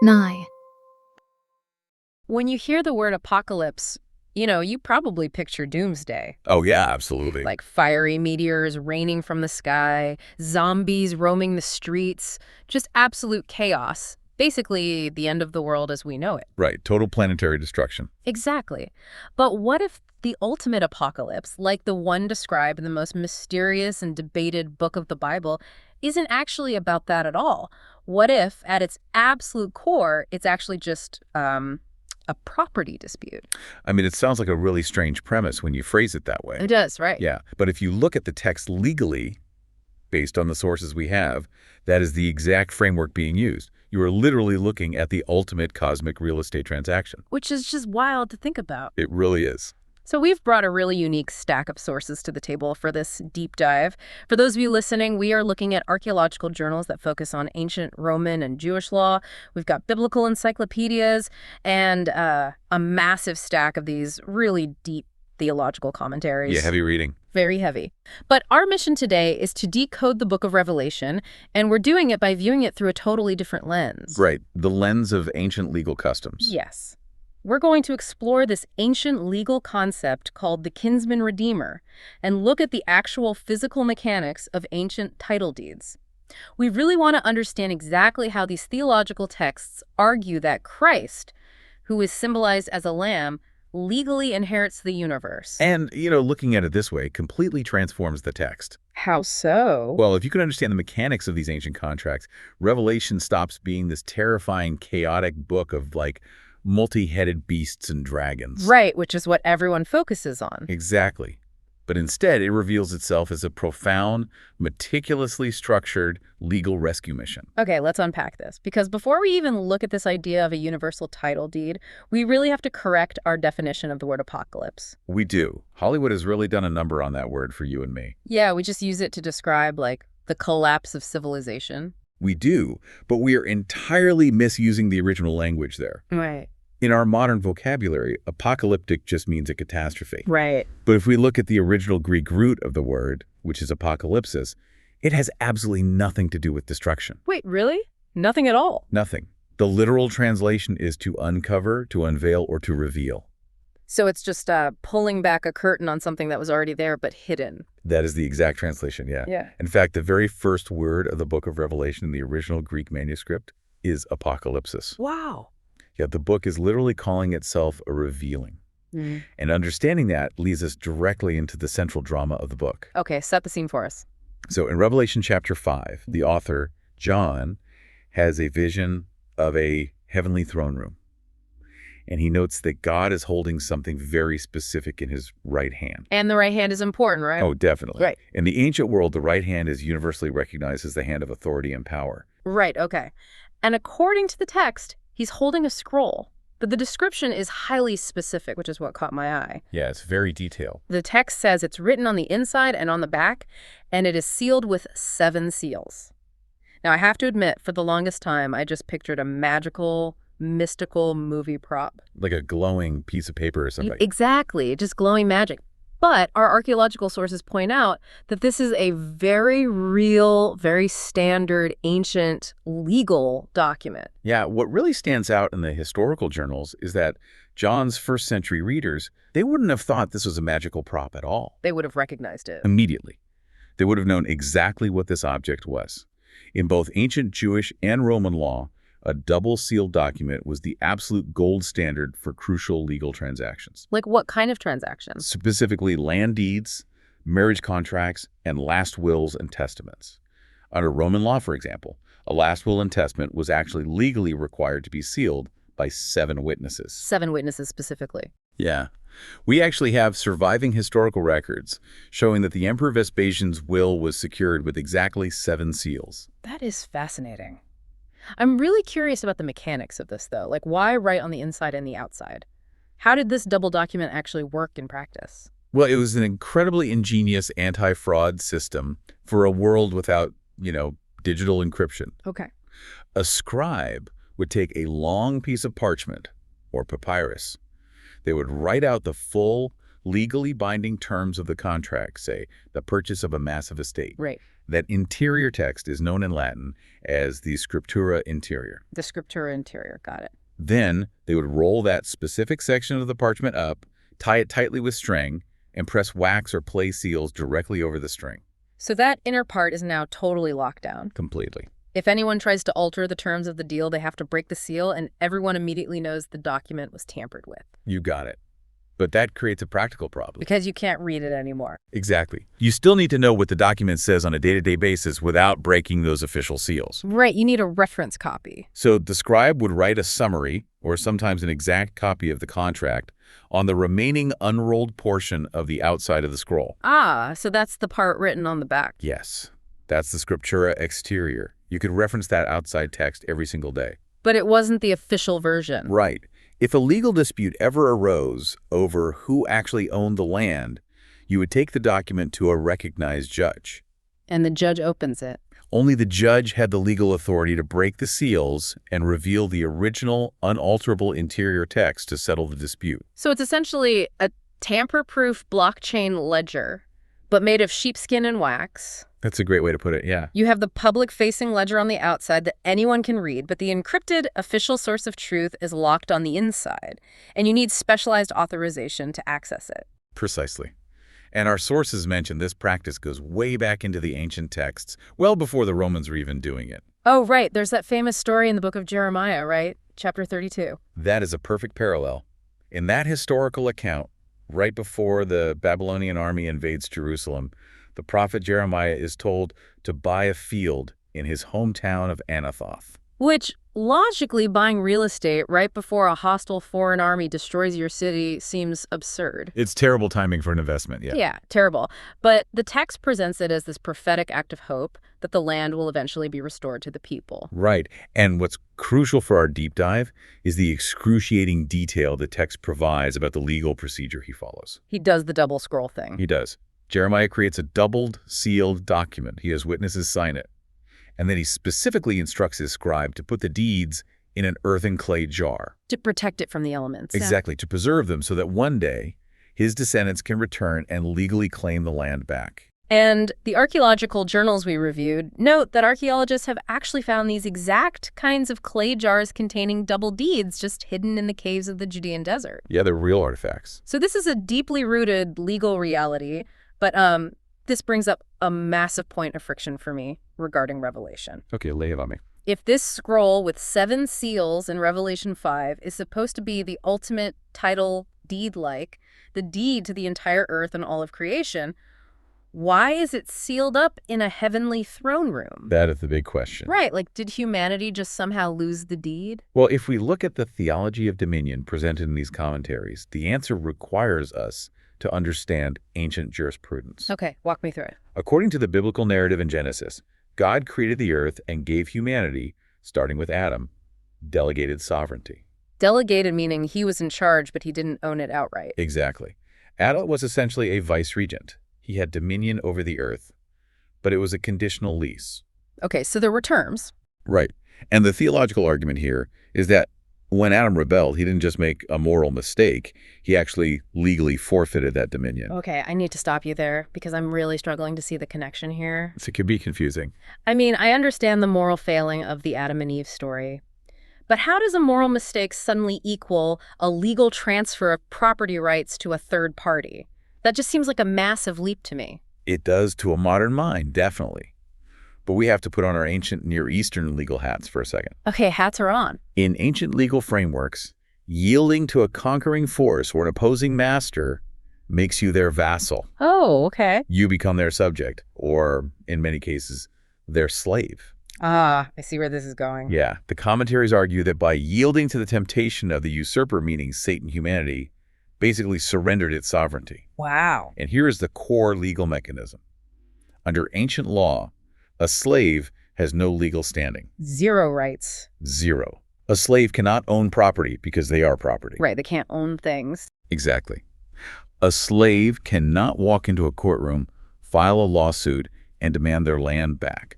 Nye. When you hear the word apocalypse, you probably picture doomsday. Oh, yeah, absolutely. Like fiery meteors raining from the sky, zombies roaming the streets, just absolute chaos. Basically, the end of the world as we know it. Right, total planetary destruction. Exactly. But what if the ultimate apocalypse, like the one described in the most mysterious and debated book of the Bible, isn't actually about that at all? What if, at its absolute core, it's actually just a property dispute? I mean, it sounds like a really strange premise when you phrase it that way. It does, right? Yeah, but if you look at the text legally, based on the sources we have, that is the exact framework being used. You are literally looking at the ultimate cosmic real estate transaction. Which is just wild to think about. It really is. So we've brought a really unique stack of sources to the table for this deep dive. For those of you listening, we are looking at archaeological journals that focus on ancient Roman and Jewish law. We've got biblical encyclopedias and a massive stack of these really deep theological commentaries. Yeah, heavy reading. Very heavy. But our mission today is to decode the book of Revelation, and we're doing it by viewing it through a totally different lens. Right, the lens of ancient legal customs. Yes. We're going to explore this ancient legal concept called the kinsman redeemer and look at the actual physical mechanics of ancient title deeds. We really want to understand exactly how these theological texts argue that Christ, who is symbolized as a lamb, legally inherits the universe. And, looking at it this way completely transforms the text. How so? Well, if you can understand the mechanics of these ancient contracts, Revelation stops being this terrifying, chaotic book of, multi-headed beasts and dragons. Right, which is what everyone focuses on. Exactly. But instead, it reveals itself as a profound, meticulously structured legal rescue mission. Okay, let's unpack this. Because before we even look at this idea of a universal title deed, we really have to correct our definition of the word apocalypse. We do. Hollywood has really done a number on that word for you and me. Yeah, we just use it to describe, the collapse of civilization. We do, but we are entirely misusing the original language there. Right. In our modern vocabulary, apocalyptic just means a catastrophe. Right. But if we look at the original Greek root of the word, which is apocalypsis, it has absolutely nothing to do with destruction. Wait, really? Nothing at all? Nothing. The literal translation is to uncover, to unveil, or to reveal. So it's just pulling back a curtain on something that was already there but hidden. That is the exact translation, yeah. Yeah. In fact, the very first word of the book of Revelation in the original Greek manuscript is apocalypsis. Wow. Yeah, the book is literally calling itself a revealing. Mm. And understanding that leads us directly into the central drama of the book. Okay, set the scene for us. So in Revelation chapter 5, the author, John, has a vision of a heavenly throne room. And he notes that God is holding something very specific in his right hand. And the right hand is important, right? Oh, definitely. Right. In the ancient world, the right hand is universally recognized as the hand of authority and power. Right, okay. And according to the text, he's holding a scroll, but the description is highly specific, which is what caught my eye. Yeah, it's very detailed. The text says it's written on the inside and on the back, and it is sealed with 7 seals. Now, I have to admit, for the longest time, I just pictured a magical, mystical movie prop. Like a glowing piece of paper or something. Exactly, just glowing magic. But our archaeological sources point out that this is a very real, very standard, ancient legal document. Yeah, what really stands out in the historical journals is that John's first century readers, they wouldn't have thought this was a magical prop at all. They would have recognized it. Immediately. They would have known exactly what this object was. In both ancient Jewish and Roman law, a double-sealed document was the absolute gold standard for crucial legal transactions. Like what kind of transactions? Specifically land deeds, marriage contracts, and last wills and testaments. Under Roman law, for example, a last will and testament was actually legally required to be sealed by 7 witnesses. 7 witnesses specifically. Yeah. We actually have surviving historical records showing that the Emperor Vespasian's will was secured with exactly 7 seals. That is fascinating. I'm really curious about the mechanics of this, though. Why write on the inside and the outside? How did this double document actually work in practice? Well, it was an incredibly ingenious anti-fraud system for a world without, digital encryption. Okay. A scribe would take a long piece of parchment, or papyrus. They would write out the full, legally binding terms of the contract, say, the purchase of a massive estate. Right. That interior text is known in Latin as the scriptura interior. The scriptura interior, got it. Then they would roll that specific section of the parchment up, tie it tightly with string, and press wax or play seals directly over the string. So that inner part is now totally locked down. Completely. If anyone tries to alter the terms of the deal, they have to break the seal, and everyone immediately knows the document was tampered with. You got it. But that creates a practical problem. Because you can't read it anymore. Exactly. You still need to know what the document says on a day-to-day basis without breaking those official seals. Right, you need a reference copy. So the scribe would write a summary, or sometimes an exact copy of the contract, on the remaining unrolled portion of the outside of the scroll. Ah, so that's the part written on the back. Yes, that's the scriptura exterior. You could reference that outside text every single day. But it wasn't the official version. Right. If a legal dispute ever arose over who actually owned the land, you would take the document to a recognized judge. And the judge opens it. Only the judge had the legal authority to break the seals and reveal the original, unalterable interior text to settle the dispute. So it's essentially a tamper-proof blockchain ledger, but made of sheepskin and wax. That's a great way to put it, yeah. You have the public-facing ledger on the outside that anyone can read, but the encrypted official source of truth is locked on the inside, and you need specialized authorization to access it. Precisely. And our sources mention this practice goes way back into the ancient texts, well before the Romans were even doing it. Oh, right. There's that famous story in the book of Jeremiah, right? Chapter 32. That is a perfect parallel. In that historical account, right before the Babylonian army invades Jerusalem, the prophet Jeremiah is told to buy a field in his hometown of Anathoth. Which, logically, buying real estate right before a hostile foreign army destroys your city seems absurd. It's terrible timing for an investment, yeah. Yeah, terrible. But the text presents it as this prophetic act of hope that the land will eventually be restored to the people. Right. And what's crucial for our deep dive is the excruciating detail the text provides about the legal procedure he follows. He does the double scroll thing. He does. Jeremiah creates a doubled, sealed document. He has witnesses sign it. And then he specifically instructs his scribe to put the deeds in an earthen clay jar. To protect it from the elements. Exactly, to preserve them so that one day his descendants can return and legally claim the land back. And the archaeological journals we reviewed note that archaeologists have actually found these exact kinds of clay jars containing double deeds just hidden in the caves of the Judean desert. Yeah, they're real artifacts. So this is a deeply rooted legal reality, but this brings up a massive point of friction for me regarding Revelation. Okay, lay it on me. If this scroll with 7 seals in Revelation 5 is supposed to be the ultimate title deed-like, the deed to the entire earth and all of creation, why is it sealed up in a heavenly throne room? That is the big question. Right, like did humanity just somehow lose the deed? Well, if we look at the theology of dominion presented in these commentaries, the answer requires us to understand ancient jurisprudence. Okay, walk me through it. According to the biblical narrative in Genesis, God created the earth and gave humanity, starting with Adam, delegated sovereignty. Delegated meaning he was in charge, but he didn't own it outright. Exactly. Adam was essentially a vice-regent. He had dominion over the earth, but it was a conditional lease. Okay, so there were terms. Right. And the theological argument here is that when Adam rebelled, he didn't just make a moral mistake. He actually legally forfeited that dominion. Okay, I need to stop you there because I'm really struggling to see the connection here. So it could be confusing. I mean, I understand the moral failing of the Adam and Eve story. But how does a moral mistake suddenly equal a legal transfer of property rights to a third party? That just seems like a massive leap to me. It does to a modern mind, definitely. But we have to put on our ancient Near Eastern legal hats for a second. Okay, hats are on. In ancient legal frameworks, yielding to a conquering force or an opposing master makes you their vassal. Oh, okay. You become their subject, or in many cases, their slave. Ah, I see where this is going. Yeah, the commentaries argue that by yielding to the temptation of the usurper, meaning Satan, humanity basically surrendered its sovereignty. Wow. And here is the core legal mechanism. Under ancient law, a slave has no legal standing. 0 rights. 0. A slave cannot own property because they are property. Right, they can't own things. Exactly. A slave cannot walk into a courtroom, file a lawsuit, and demand their land back.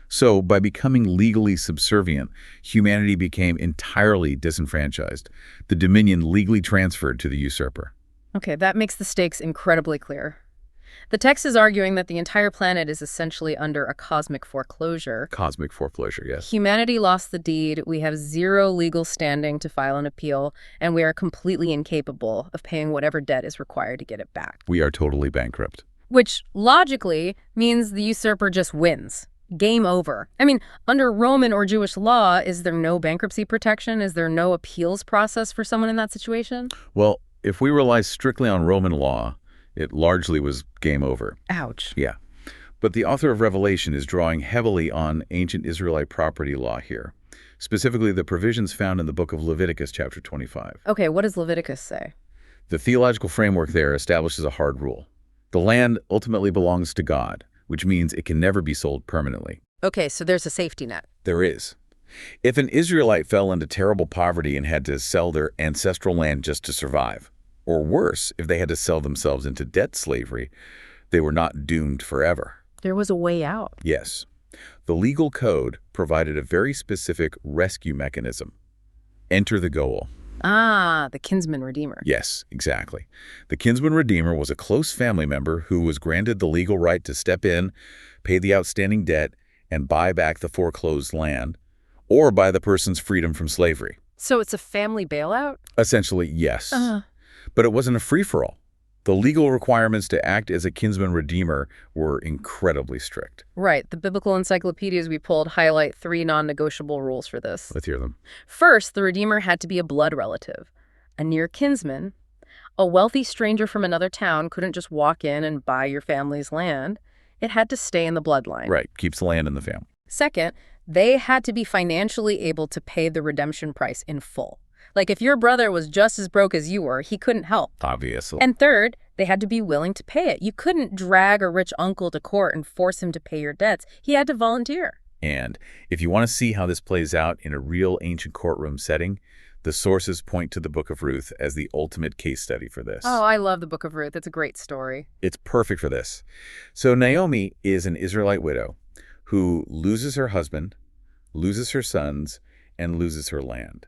So, by becoming legally subservient, humanity became entirely disenfranchised. The dominion legally transferred to the usurper. Okay, that makes the stakes incredibly clear. The text is arguing that the entire planet is essentially under a cosmic foreclosure. Cosmic foreclosure, yes. Humanity lost the deed, we have zero legal standing to file an appeal, and we are completely incapable of paying whatever debt is required to get it back. We are totally bankrupt. Which, logically, means the usurper just wins. Game over. I mean, under Roman or Jewish law, is there no bankruptcy protection? Is there no appeals process for someone in that situation? Well, if we rely strictly on Roman law, it largely was game over. Ouch. Yeah. But the author of Revelation is drawing heavily on ancient Israelite property law here, specifically the provisions found in the book of Leviticus, chapter 25. Okay, what does Leviticus say? The theological framework there establishes a hard rule. The land ultimately belongs to God, which means it can never be sold permanently. Okay, so there's a safety net. There is. If an Israelite fell into terrible poverty and had to sell their ancestral land just to survive, or worse, if they had to sell themselves into debt slavery, they were not doomed forever. There was a way out. Yes. The legal code provided a very specific rescue mechanism. Enter the goal. Ah, the kinsman redeemer. Yes, exactly. The kinsman redeemer was a close family member who was granted the legal right to step in, pay the outstanding debt, and buy back the foreclosed land, or buy the person's freedom from slavery. So it's a family bailout? Essentially, yes. But it wasn't a free-for-all. The legal requirements to act as a kinsman redeemer were incredibly strict. Right. The biblical encyclopedias we pulled highlight 3 non-negotiable rules for this. Let's hear them. First, the redeemer had to be a blood relative, a near kinsman. A wealthy stranger from another town couldn't just walk in and buy your family's land. It had to stay in the bloodline. Right. Keeps the land in the family. Second, they had to be financially able to pay the redemption price in full. Like if your brother was just as broke as you were, he couldn't help. Obviously. And third, they had to be willing to pay it. You couldn't drag a rich uncle to court and force him to pay your debts. He had to volunteer. And if you want to see how this plays out in a real ancient courtroom setting, the sources point to the Book of Ruth as the ultimate case study for this. Oh, I love the Book of Ruth. It's a great story. It's perfect for this. So Naomi is an Israelite widow who loses her husband, loses her sons, and loses her land.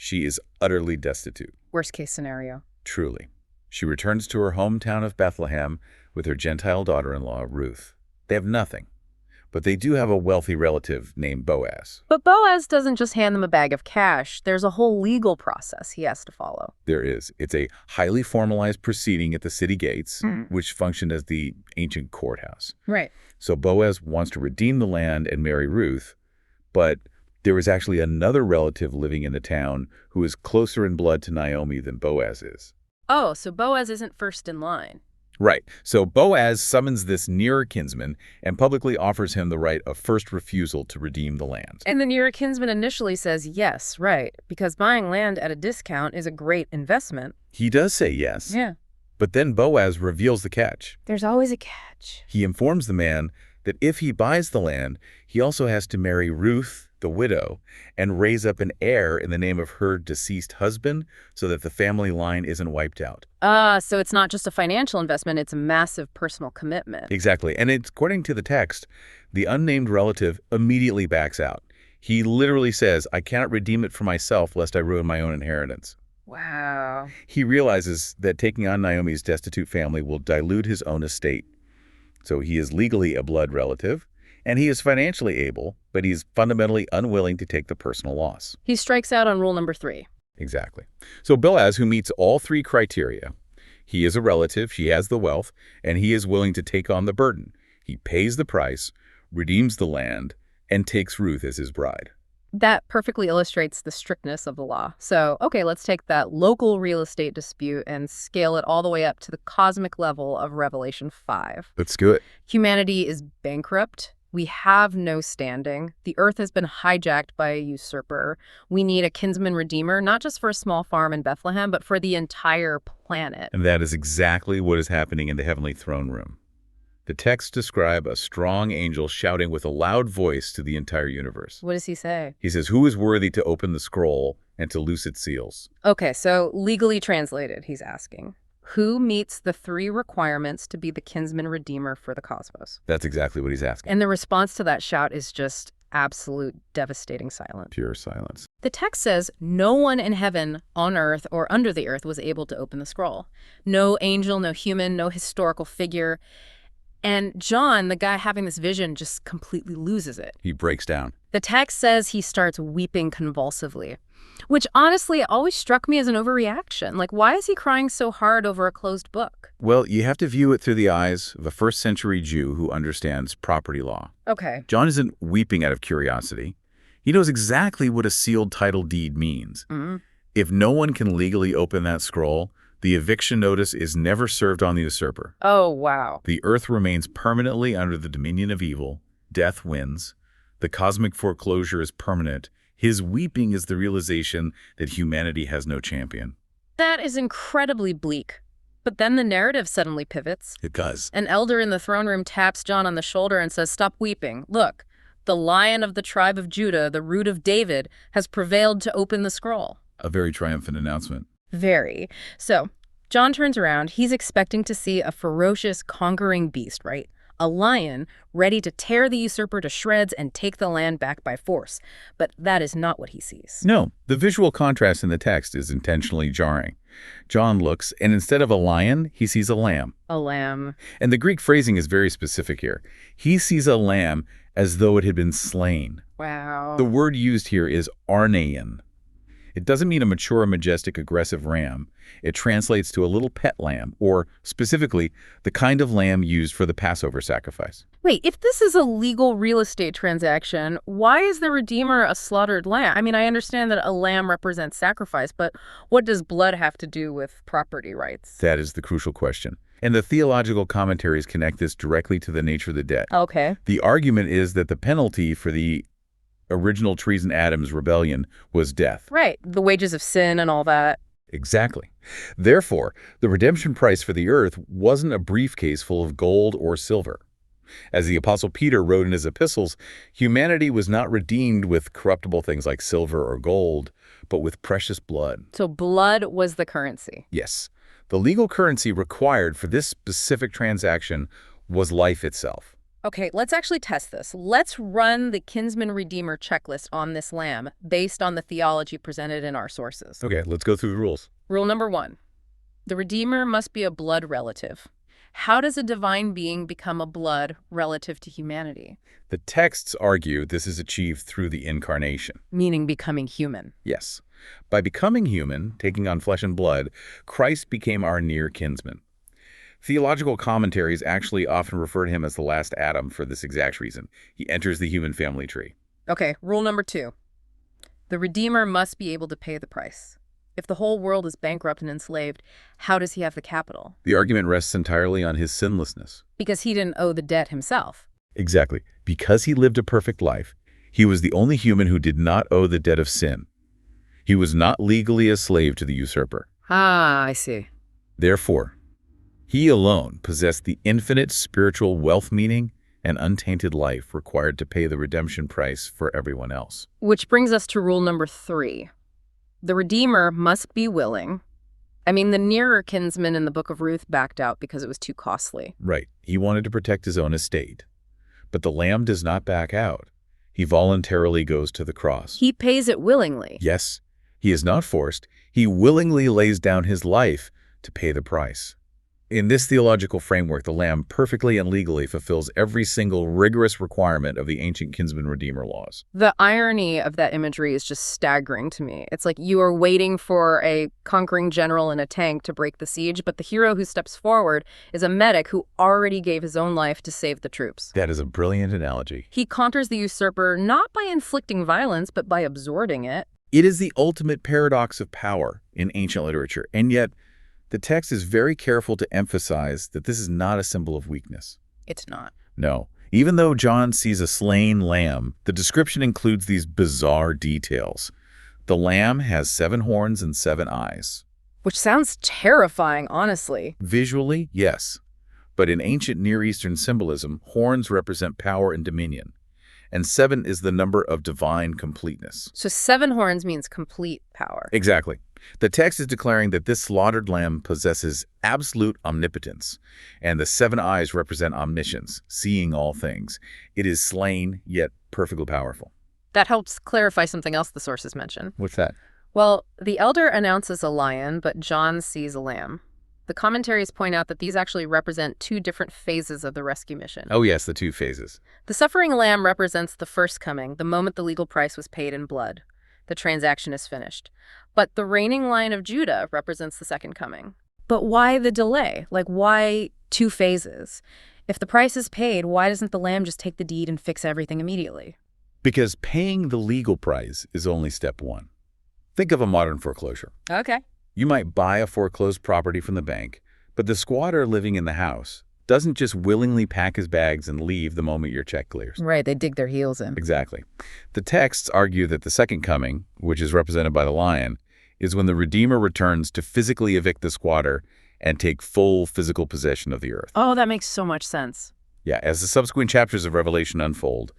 She is utterly destitute. Worst case scenario. Truly. She returns to her hometown of Bethlehem with her Gentile daughter-in-law, Ruth. They have nothing, but they do have a wealthy relative named Boaz. But Boaz doesn't just hand them a bag of cash. There's a whole legal process he has to follow. There is. It's a highly formalized proceeding at the city gates, which functioned as the ancient courthouse. Right. So Boaz wants to redeem the land and marry Ruth, but there is actually another relative living in the town who is closer in blood to Naomi than Boaz is. Oh, so Boaz isn't first in line. Right. So Boaz summons this nearer kinsman and publicly offers him the right of first refusal to redeem the land. And the nearer kinsman initially says yes, right, because buying land at a discount is a great investment. He does say yes. Yeah. But then Boaz reveals the catch. There's always a catch. He informs the man that if he buys the land, he also has to marry Ruth, the widow, and raise up an heir in the name of her deceased husband so that the family line isn't wiped out. So it's not just a financial investment, it's a massive personal commitment. Exactly. And according to the text, the unnamed relative immediately backs out. He literally says, I cannot redeem it for myself lest I ruin my own inheritance. Wow. He realizes that taking on Naomi's destitute family will dilute his own estate. So he is legally a blood relative, and he is financially able, but he's fundamentally unwilling to take the personal loss. He strikes out on rule number 3. Exactly. So Boaz, who meets all 3 criteria, he is a relative, he has the wealth, and he is willing to take on the burden. He pays the price, redeems the land, and takes Ruth as his bride. That perfectly illustrates the strictness of the law. So, okay, let's take that local real estate dispute and scale it all the way up to the cosmic level of Revelation 5. Let's do it. Humanity is bankrupt. We have no standing. The earth has been hijacked by a usurper. We need a kinsman redeemer, not just for a small farm in Bethlehem, but for the entire planet. And that is exactly what is happening in the heavenly throne room. The texts describe a strong angel shouting with a loud voice to the entire universe. What does he say? He says, who is worthy to open the scroll and to loose its seals? Okay, so legally translated, he's asking. Who meets the 3 requirements to be the kinsman redeemer for the cosmos? That's exactly what he's asking. And the response to that shout is just absolute devastating silence. Pure silence. The text says, no one in heaven, on earth, or under the earth was able to open the scroll. No angel, no human, no historical figure. And John, the guy having this vision, just completely loses it. He breaks down. The text says he starts weeping convulsively, which honestly always struck me as an overreaction. Like, why is he crying so hard over a closed book? Well, you have to view it through the eyes of a first-century Jew who understands property law. Okay. John isn't weeping out of curiosity. He knows exactly what a sealed title deed means. If no one can legally open that scroll, the eviction notice is never served on the usurper. Oh, wow. The earth remains permanently under the dominion of evil. Death wins. The cosmic foreclosure is permanent. His weeping is the realization that humanity has no champion. That is incredibly bleak. But then the narrative suddenly pivots. It does. An elder in the throne room taps John on the shoulder and says, "Stop weeping. Look, the Lion of the tribe of Judah, the Root of David, has prevailed to open the scroll." A very triumphant announcement. Very. So, John turns around. He's expecting to see a ferocious, conquering beast, right? A lion ready to tear the usurper to shreds and take the land back by force. But that is not what he sees. No, the visual contrast in the text is intentionally jarring. John looks, and instead of a lion, he sees a lamb. A lamb. And the Greek phrasing is very specific here. He sees a lamb as though it had been slain. Wow. The word used here is arnean. It doesn't mean a mature, majestic, aggressive ram. It translates to a little pet lamb, or specifically, the kind of lamb used for the Passover sacrifice. Wait, if this is a legal real estate transaction, why is the Redeemer a slaughtered lamb? I mean, I understand that a lamb represents sacrifice, but what does blood have to do with property rights? That is the crucial question. And the theological commentaries connect this directly to the nature of the debt. Okay. The argument is that the penalty for the original treason Adam's rebellion was death. Right. The wages of sin and all that. Exactly. Therefore, the redemption price for the earth wasn't a briefcase full of gold or silver. As the Apostle Peter wrote in his epistles, humanity was not redeemed with corruptible things like silver or gold, but with precious blood. So blood was the currency. Yes. The legal currency required for this specific transaction was life itself. Okay, let's actually test this. Let's run the kinsman redeemer checklist on this lamb based on the theology presented in our sources. Okay, let's go through the rules. Rule number 1. The redeemer must be a blood relative. How does a divine being become a blood relative to humanity? The texts argue this is achieved through the incarnation. Meaning becoming human. Yes. By becoming human, taking on flesh and blood, Christ became our near kinsman. Theological commentaries actually often refer to him as the last Adam for this exact reason. He enters the human family tree. Okay, rule number 2. The Redeemer must be able to pay the price. If the whole world is bankrupt and enslaved, how does he have the capital? The argument rests entirely on his sinlessness. Because he didn't owe the debt himself. Exactly. Because he lived a perfect life, he was the only human who did not owe the debt of sin. He was not legally a slave to the usurper. Ah, I see. Therefore, he alone possessed the infinite spiritual wealth, meaning, and untainted life required to pay the redemption price for everyone else. Which brings us to rule number 3. The Redeemer must be willing. I mean, the nearer kinsman in the book of Ruth backed out because it was too costly. Right. He wanted to protect his own estate. But the lamb does not back out. He voluntarily goes to the cross. He pays it willingly. Yes, he is not forced. He willingly lays down his life to pay the price. In this theological framework, the lamb perfectly and legally fulfills every single rigorous requirement of the ancient kinsman-redeemer laws. The irony of that imagery is just staggering to me. It's like you are waiting for a conquering general in a tank to break the siege, but the hero who steps forward is a medic who already gave his own life to save the troops. That is a brilliant analogy. He counters the usurper not by inflicting violence, but by absorbing it. It is the ultimate paradox of power in ancient literature, and yet the text is very careful to emphasize that this is not a symbol of weakness. It's not. No. Even though John sees a slain lamb, the description includes these bizarre details. The lamb has 7 horns and 7 eyes. Which sounds terrifying, honestly. Visually, yes. But in ancient Near Eastern symbolism, horns represent power and dominion. and 7 is the number of divine completeness. So 7 horns means complete power. Exactly. The text is declaring that this slaughtered lamb possesses absolute omnipotence, and the 7 eyes represent omniscience, seeing all things. It is slain, yet perfectly powerful. That helps clarify something else the sources mention. What's that? Well, the elder announces a lion, but John sees a lamb. The commentaries point out that these actually represent 2 different phases of the rescue mission. Oh yes, the 2 phases. The suffering lamb represents the first coming, the moment the legal price was paid in blood. The transaction is finished. But the reigning Lion of Judah represents the second coming. But why the delay? Like, why 2 phases? If the price is paid, why doesn't the lamb just take the deed and fix everything immediately? Because paying the legal price is only step 1. Think of a modern foreclosure. Okay. You might buy a foreclosed property from the bank, but the squatter living in the house doesn't just willingly pack his bags and leave the moment your check clears. Right, they dig their heels in. Exactly. The texts argue that the second coming, which is represented by the lion, is when the Redeemer returns to physically evict the squatter and take full physical possession of the earth. Oh, that makes so much sense. Yeah, as the subsequent chapters of Revelation unfold,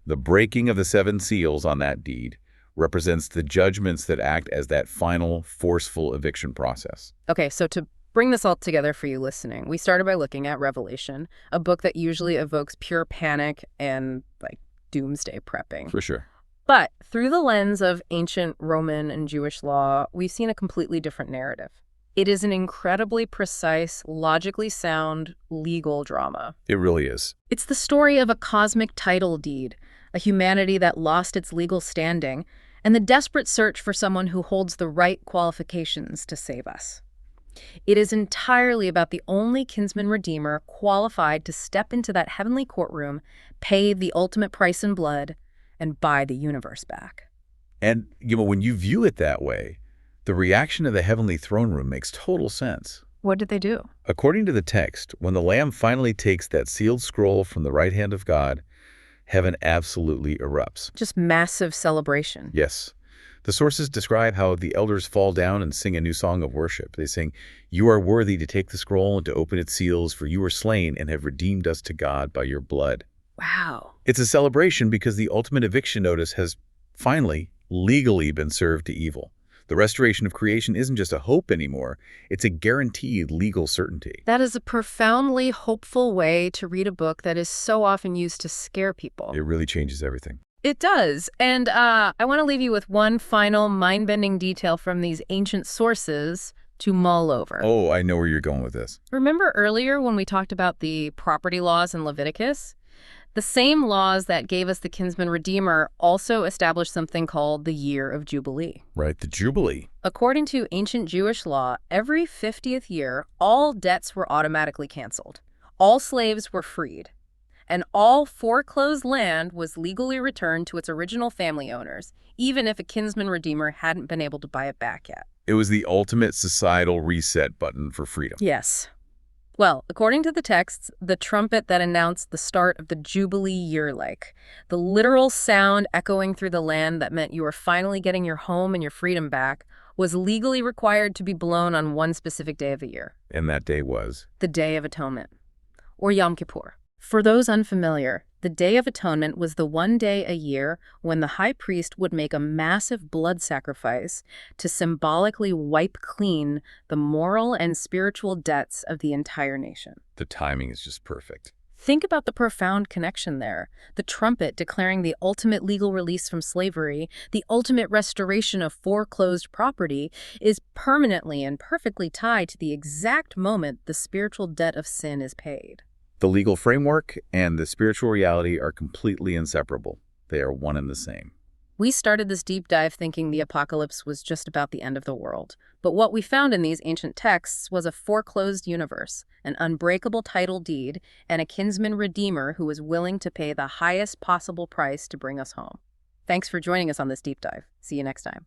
the breaking of the 7 seals on that deed represents the judgments that act as that final, forceful eviction process. Okay, so to bring this all together for you listening, we started by looking at Revelation, a book that usually evokes pure panic and, like, doomsday prepping. For sure. But through the lens of ancient Roman and Jewish law, we've seen a completely different narrative. It is an incredibly precise, logically sound, legal drama. It really is. It's the story of a cosmic title deed, a humanity that lost its legal standing, and the desperate search for someone who holds the right qualifications to save us. It is entirely about the only kinsman redeemer qualified to step into that heavenly courtroom, pay the ultimate price in blood, and buy the universe back. And, when you view it that way, the reaction of the heavenly throne room makes total sense. What did they do? According to the text, when the Lamb finally takes that sealed scroll from the right hand of God, heaven absolutely erupts. Just massive celebration. Yes. The sources describe how the elders fall down and sing a new song of worship. They sing, "You are worthy to take the scroll and to open its seals, for you were slain and have redeemed us to God by your blood." Wow. It's a celebration because the ultimate eviction notice has finally, legally been served to evil. The restoration of creation isn't just a hope anymore, it's a guaranteed legal certainty. That is a profoundly hopeful way to read a book that is so often used to scare people. It really changes everything. It does. And I want to leave you with one final mind-bending detail from these ancient sources to mull over. Oh, I know where you're going with this. Remember earlier when we talked about the property laws in Leviticus? The same laws that gave us the kinsman redeemer also established something called the year of Jubilee. Right, the Jubilee. According to ancient Jewish law, every 50th year, all debts were automatically canceled. All slaves were freed. And all foreclosed land was legally returned to its original family owners, even if a kinsman redeemer hadn't been able to buy it back yet. It was the ultimate societal reset button for freedom. Yes. Well, according to the texts, the trumpet that announced the start of the Jubilee year, the literal sound echoing through the land that meant you were finally getting your home and your freedom back, was legally required to be blown on one specific day of the year. And that day was? The Day of Atonement, or Yom Kippur. For those unfamiliar, the Day of Atonement was the one day a year when the high priest would make a massive blood sacrifice to symbolically wipe clean the moral and spiritual debts of the entire nation. The timing is just perfect. Think about the profound connection there. The trumpet declaring the ultimate legal release from slavery, the ultimate restoration of foreclosed property, is permanently and perfectly tied to the exact moment the spiritual debt of sin is paid. The legal framework and the spiritual reality are completely inseparable. They are one and the same. We started this deep dive thinking the apocalypse was just about the end of the world. But what we found in these ancient texts was a foreclosed universe, an unbreakable title deed, and a kinsman redeemer who was willing to pay the highest possible price to bring us home. Thanks for joining us on this deep dive. See you next time.